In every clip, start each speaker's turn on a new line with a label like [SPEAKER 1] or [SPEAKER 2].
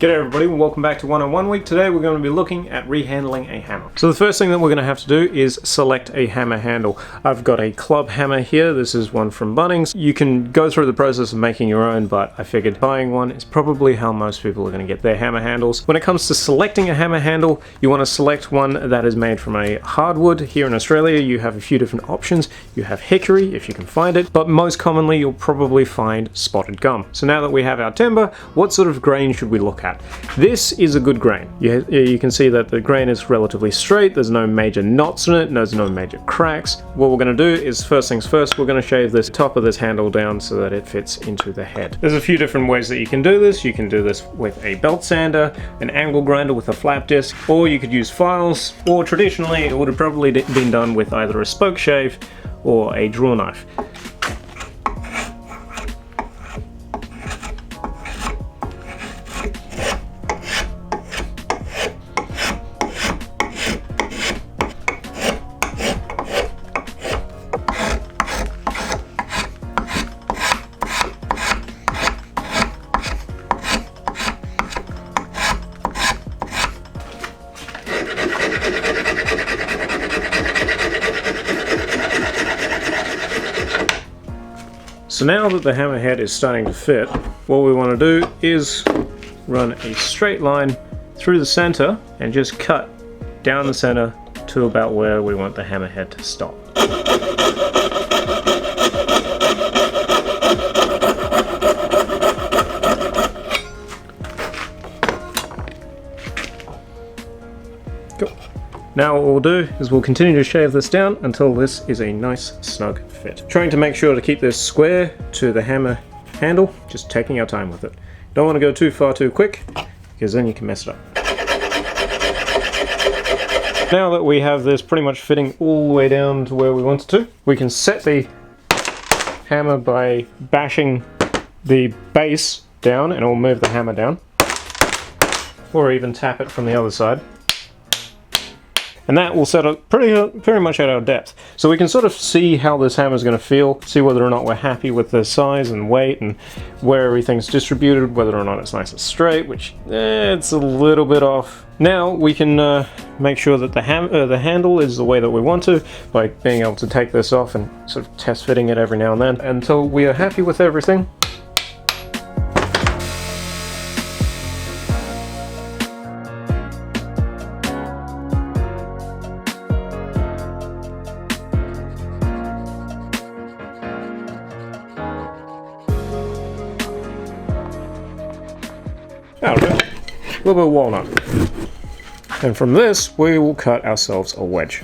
[SPEAKER 1] G'day everybody and welcome back to 101 Week. Today we're going to be looking at rehandling a hammer. So the first thing that we're going to have to do is select a hammer handle. I've got a club hammer here. This is one from Bunnings. You can go through the process of making your own, but I figured buying one is probably how most people are going to get their hammer handles. When it comes to selecting a hammer handle, you want to select one that is made from a hardwood. Here in Australia you have a few different options. You have hickory if you can find it, but most commonly you'll probably find spotted gum. So now that we have our timber, what sort of grain should we look at? This is a good grain. You can see that the grain is relatively straight, there's no major knots in it, there's no major cracks. What we're going to do is, first things first, we're going to shave this top of this handle down so that it fits into the head. There's a few different ways that you can do this. You can do this with a belt sander, an angle grinder with a flap disc, or you could use files, or traditionally it would have probably been done with either a spoke shave or a draw knife. So now that the hammer head is starting to fit, what we want to do is run a straight line through the center and just cut down the center to about where we want the hammer head to stop. Cool. Now what we'll do is we'll continue to shave this down until this is a nice snug fit. Trying to make sure to keep this square to the hammer handle, just taking our time with it. Don't want to go too far too quick because then you can mess it up. Now that we have this pretty much fitting all the way down to where we want it to, we can set the hammer by bashing the base down and it'll move the hammer down, or even tap it from the other side. And that will set up pretty much at our depth. So we can sort of see how this hammer is going to feel, see whether or not we're happy with the size and weight and where everything's distributed, whether or not it's nice and straight, which it's a little bit off. Now we can make sure that the handle is the way that we want to by being able to take this off and sort of test fitting it every now and then until we are happy with everything. A little bit of walnut. And from this, we will cut ourselves a wedge.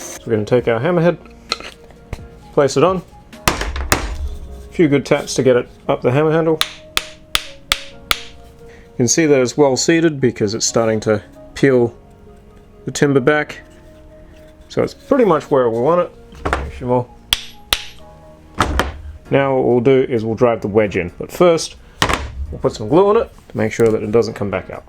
[SPEAKER 1] So we're going to take our hammerhead, place it on, a few good taps to get it up the hammer handle. You can see that it's well seated because it's starting to peel the timber back. So it's pretty much where we want it. A few more. Now what we'll do is we'll drive the wedge in. But first, we'll put some glue on it to make sure that it doesn't come back out.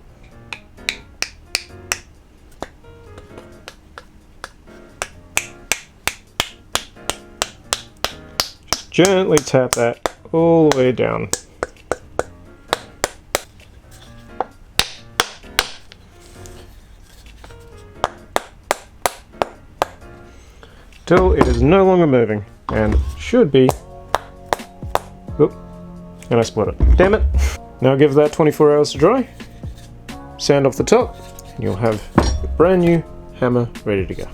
[SPEAKER 1] Just gently tap that all the way down. Till it is no longer moving, and should be. Oop, and I split it. Damn it! Now give that 24 hours to dry, sand off the top, and you'll have a brand new hammer ready to go.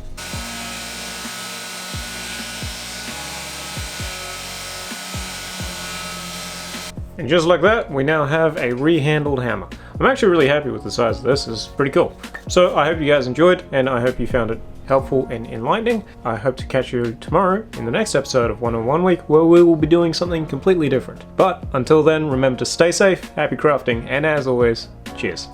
[SPEAKER 1] And just like that, we now have a rehandled hammer. I'm actually really happy with the size of this. It's pretty cool. So I hope you guys enjoyed, and I hope you found it helpful and enlightening. I hope to catch you tomorrow in the next episode of 101 Week, where we will be doing something completely different. But until then, remember to stay safe, happy crafting, and as always, cheers.